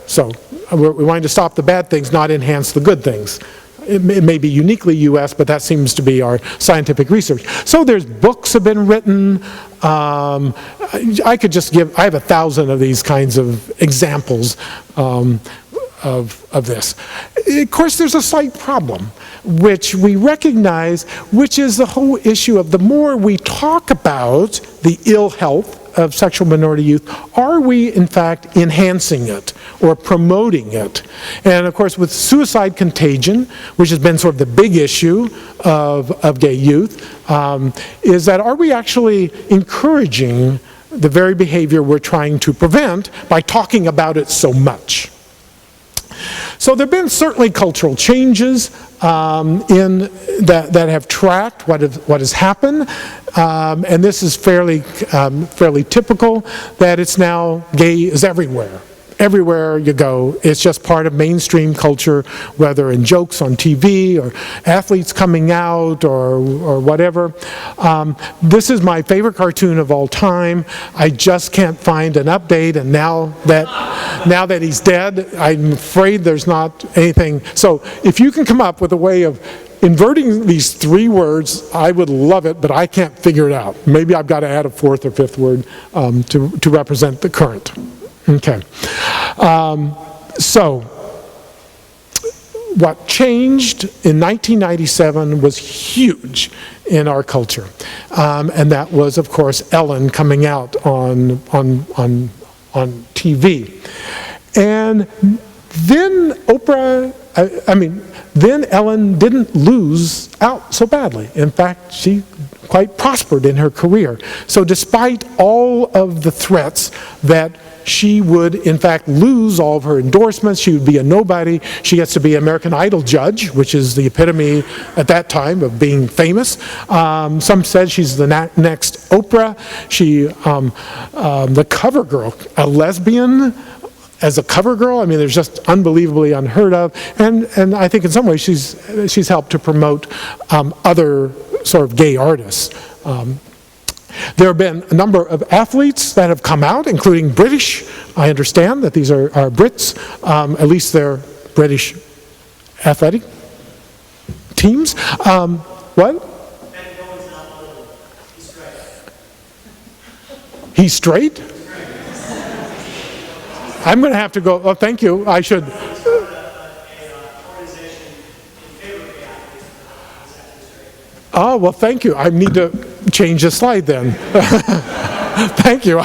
So we're wanting to stop the bad things, not enhance the good things. It may be uniquely US, but that seems to be our scientific research. So there's books have been written. I could just give, I have 1,000 of these kinds of examples of this. Of course, there's a slight problem, which we recognize, which is the whole issue of the more we talk about the ill health of sexual minority youth, are we in fact enhancing it or promoting it? And of course with suicide contagion, which has been sort of the big issue of gay youth, is that are we actually encouraging the very behavior we're trying to prevent by talking about it so much? So there have been certainly cultural changes that have tracked what has happened, and this is fairly typical, that it's now gay is everywhere. Everywhere you go, it's just part of mainstream culture, whether in jokes on TV or athletes coming out or whatever. This is my favorite cartoon of all time. I just can't find an update, and now that he's dead, I'm afraid there's not anything. So if you can come up with a way of inverting these 3 words, I would love it, but I can't figure it out. Maybe I've got to add a 4th or 5th word to represent the current. Okay. So what changed in 1997 was huge in our culture, and that was, of course, Ellen coming out on TV, and then then Ellen didn't lose out so badly. In fact, she quite prospered in her career. So despite all of the threats that she would, in fact, lose all of her endorsements, she would be a nobody, she gets to be an American Idol judge, which is the epitome at that time of being famous. Some said she's the next Oprah. She, the cover girl, a lesbian, as a cover girl, I mean, there's just unbelievably unheard of, and I think in some ways she's helped to promote other sort of gay artists. There have been a number of athletes that have come out, including British. I understand that these are Brits, at least they're British athletic teams. What? He's straight? I'm going to have to go, oh, thank you, I should. Oh, well, thank you. I need to change the slide then. Thank you.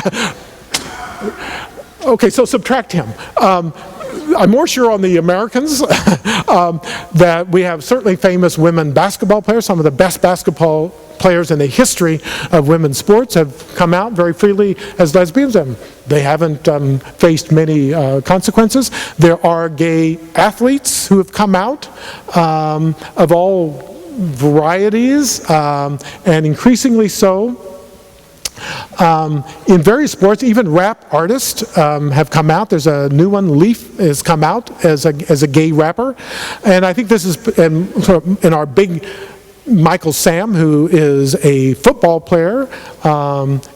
Okay, so subtract him. I'm more sure on the Americans that we have certainly famous women basketball players. Some of the best basketball players in the history of women's sports have come out very freely as lesbians, and they haven't faced many consequences. There are gay athletes who have come out of all varieties, and increasingly so. In various sports, even rap artists have come out. There's a new one, Leaf, has come out as a gay rapper. And I think this is in our big Michael Sam, who is a football player,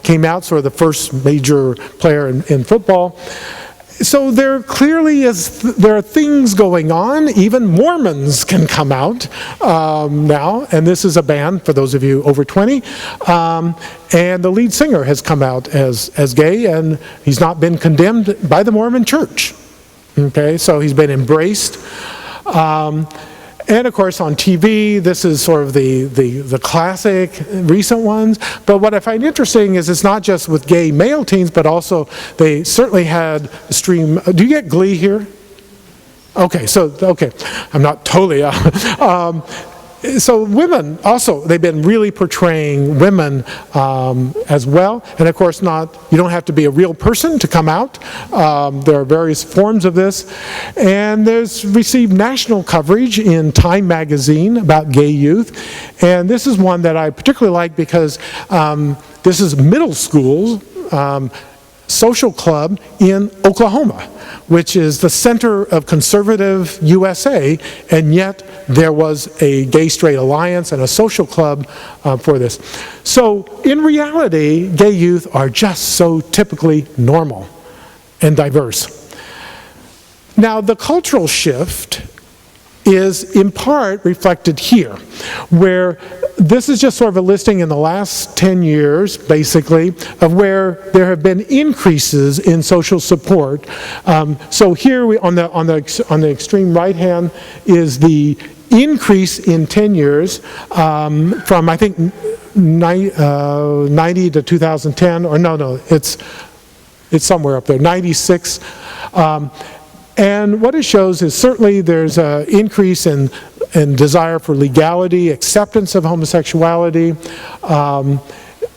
came out, sort of the first major player in football. So there clearly there are things going on. Even Mormons can come out now, and this is a band for those of you over 20. And the lead singer has come out as gay, and he's not been condemned by the Mormon Church. Okay, so he's been embraced. And of course on TV, this is sort of the classic recent ones. But what I find interesting is it's not just with gay male teens, but also they certainly had a stream. Do you get Glee here? Okay, so, okay, I'm not totally So women also, they've been really portraying women as well. And of course you don't have to be a real person to come out. There are various forms of this. And there's received national coverage in Time magazine about gay youth. And this is one that I particularly like because this is middle school social club in Oklahoma, which is the center of conservative USA, and yet there was a gay-straight alliance and a social club for this. So in reality, gay youth are just so typically normal and diverse. Now the cultural shift is in part reflected here, where this is just sort of a listing in the last 10 years, basically, of where there have been increases in social support. So here on the extreme right hand is the increase in 10 years from I think 90 to 2010, or no, it's somewhere up there, 96. And what it shows is certainly there's an increase in desire for legality, acceptance of homosexuality.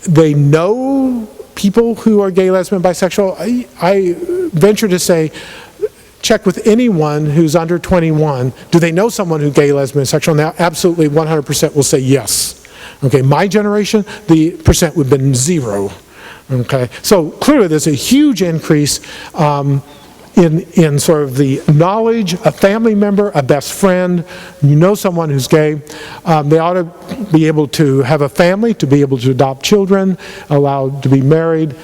They know people who are gay, lesbian, bisexual. I venture to say, check with anyone who's under 21. Do they know someone who's gay, lesbian, bisexual? Now, absolutely 100% will say yes. Okay, my generation, the percent would have been 0. Okay, so clearly there's a huge increase in sort of the knowledge, a family member, a best friend, you know someone who's gay. They ought to be able to have a family, to be able to adopt children, allowed to be married.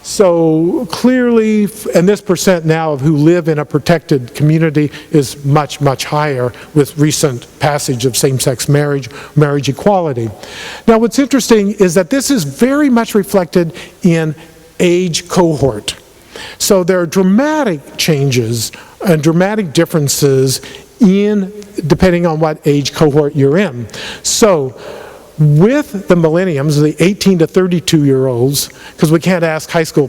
So clearly, and this percent now of who live in a protected community is much, much higher with recent passage of same-sex marriage equality. Now what's interesting is that this is very much reflected in age cohort. So there are dramatic changes and dramatic differences depending on what age cohort you're in. So with the millenniums, the 18 to 32-year-olds, because we can't ask high school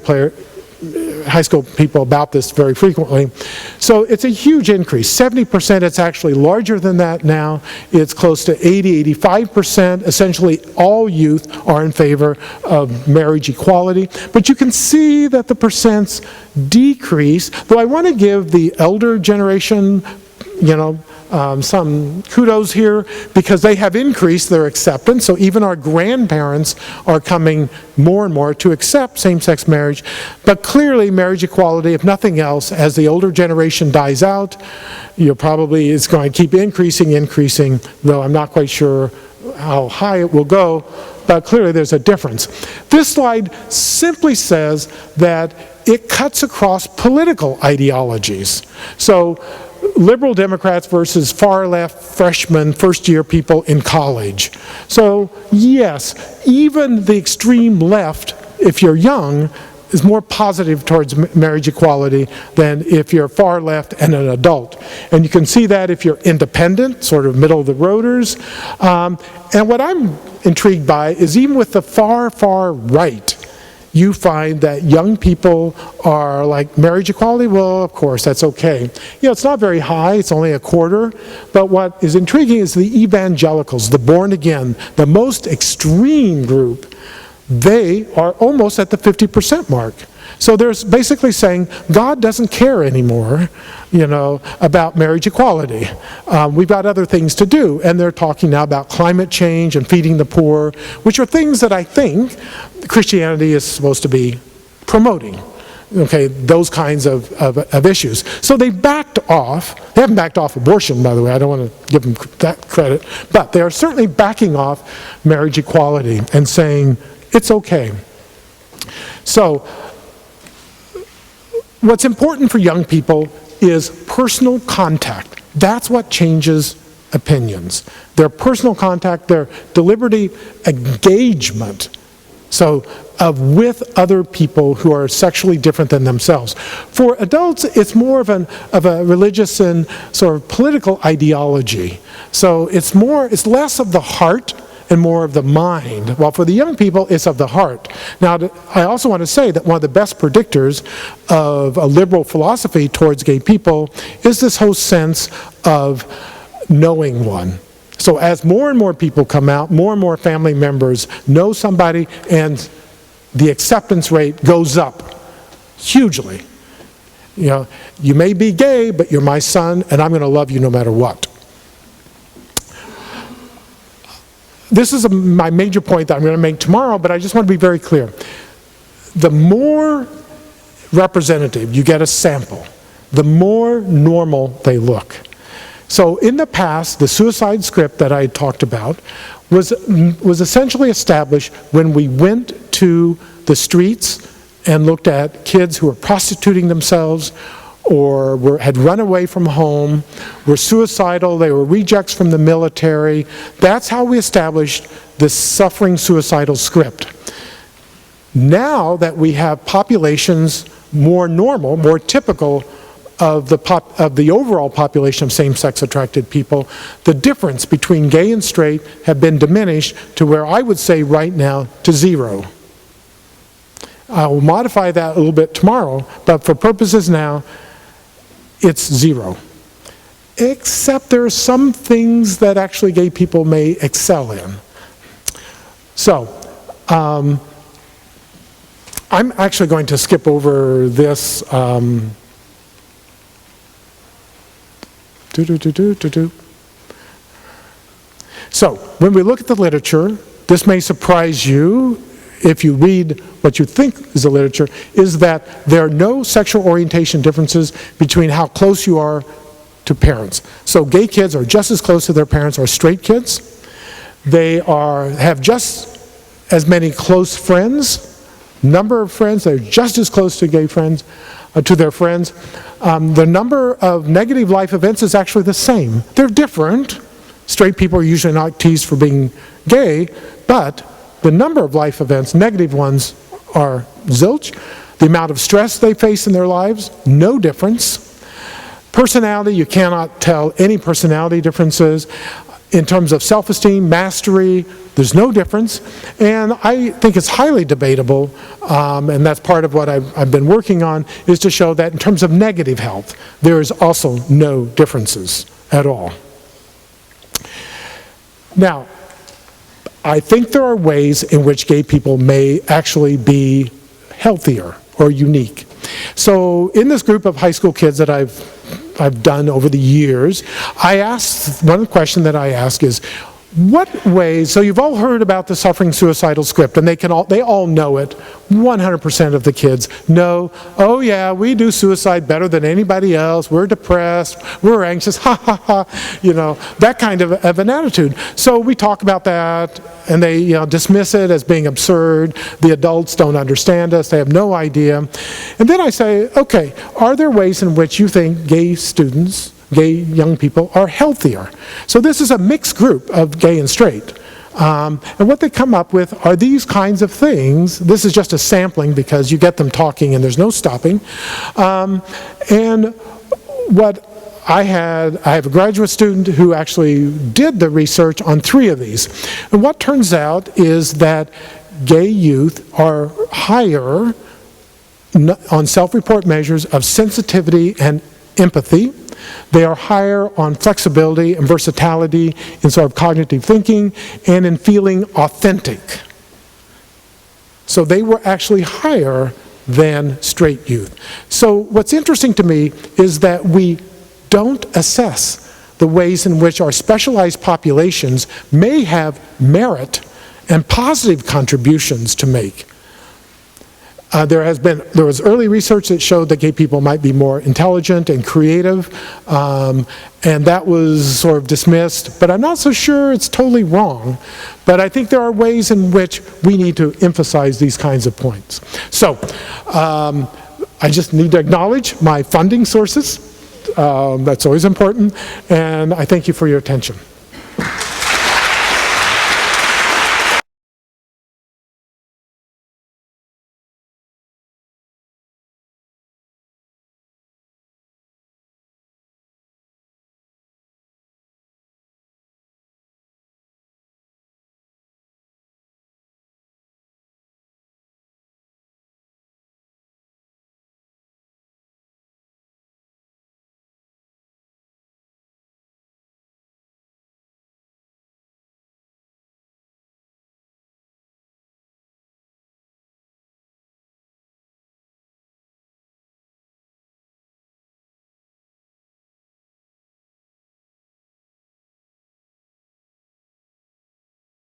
people about this very frequently. So it's a huge increase. 70%, it's actually larger than that now. It's close to 80, 85%. Essentially all youth are in favor of marriage equality. But you can see that the percents decrease, though I want to give the elder generation, some kudos here because they have increased their acceptance. So even our grandparents are coming more and more to accept same-sex marriage. But clearly marriage equality, if nothing else, as the older generation dies out, it's going to keep increasing, though I'm not quite sure how high it will go, but clearly there's a difference. This slide simply says that it cuts across political ideologies. So liberal Democrats versus far left freshmen, first year people in college. So yes, even the extreme left, if you're young, is more positive towards marriage equality than if you're far left and an adult. And you can see that if you're independent, sort of middle of the roaders. And what I'm intrigued by is even with the far, far right, you find that young people are like, marriage equality? Well, of course, that's okay. It's not very high, it's only a quarter, but what is intriguing is the evangelicals, the born again, the most extreme group. They are almost at the 50% mark. So there's basically saying God doesn't care anymore, about marriage equality. We've got other things to do. And they're talking now about climate change and feeding the poor, which are things that I think Christianity is supposed to be promoting. Okay, those kinds of issues. So they backed off. They haven't backed off abortion, by the way. I don't want to give them that credit. But they are certainly backing off marriage equality and saying it's okay. So what's important for young people is personal contact. That's what changes opinions. Their personal contact, their deliberate engagement. So with other people who are sexually different than themselves. For adults, it's more of a religious and sort of political ideology. So it's less of the heart and more of the mind. While for the young people, it's of the heart. Now, I also want to say that one of the best predictors of a liberal philosophy towards gay people is this whole sense of knowing one. So as more and more people come out, more and more family members know somebody, and the acceptance rate goes up hugely. You know, you may be gay, but you're my son, and I'm going to love you no matter what. This is my major point that I'm going to make tomorrow, but I just want to be very clear. The more representative you get a sample, the more normal they look. So in the past, the suicide script that I talked about was essentially established when we went to the streets and looked at kids who were prostituting themselves or had run away from home, were suicidal, they were rejects from the military. That's how we established this suffering suicidal script. Now that we have populations more normal, more typical of the overall population of same-sex attracted people, the difference between gay and straight have been diminished to where I would say right now to zero. I will modify that a little bit tomorrow, but for purposes now, it's zero. Except there are some things that actually gay people may excel in. So, I'm actually going to skip over this. So, when we look at the literature, this may surprise you if you read what you think is the literature, is that there are no sexual orientation differences between how close you are to parents. So gay kids are just as close to their parents as straight kids. They have just as many close friends, number of friends, they're just as close to gay friends, to their friends. The number of negative life events is actually the same. They're different. Straight people are usually not teased for being gay, but the number of life events, negative ones, are zilch. The amount of stress they face in their lives, no difference. Personality, you cannot tell any personality differences. In terms of self-esteem, mastery, there's no difference. And I think it's highly debatable, and that's part of what I've been working on, is to show that in terms of negative health, there is also no differences at all. Now, I think there are ways in which gay people may actually be healthier or unique. So in this group of high school kids that I've done over the years, one question that I ask is, what ways, so you've all heard about the suffering suicidal script, and they all know it. 100% of the kids know, oh yeah, we do suicide better than anybody else, we're depressed, we're anxious, ha ha ha, you know, that kind of an attitude. So we talk about that, and they dismiss it as being absurd. The adults don't understand us, they have no idea. And then I say, okay, are there ways in which you think gay students, gay young people are healthier? So this is a mixed group of gay and straight. And what they come up with are these kinds of things. This is just a sampling because you get them talking and there's no stopping. And what I have a graduate student who actually did the research on 3 of these. And what turns out is that gay youth are higher on self-report measures of sensitivity and empathy. They are higher on flexibility and versatility in sort of cognitive thinking and in feeling authentic. So they were actually higher than straight youth. So what's interesting to me is that we don't assess the ways in which our specialized populations may have merit and positive contributions to make. There was early research that showed that gay people might be more intelligent and creative, and that was sort of dismissed, but I'm not so sure it's totally wrong. But I think there are ways in which we need to emphasize these kinds of points. So, I just need to acknowledge my funding sources. That's always important, and I thank you for your attention.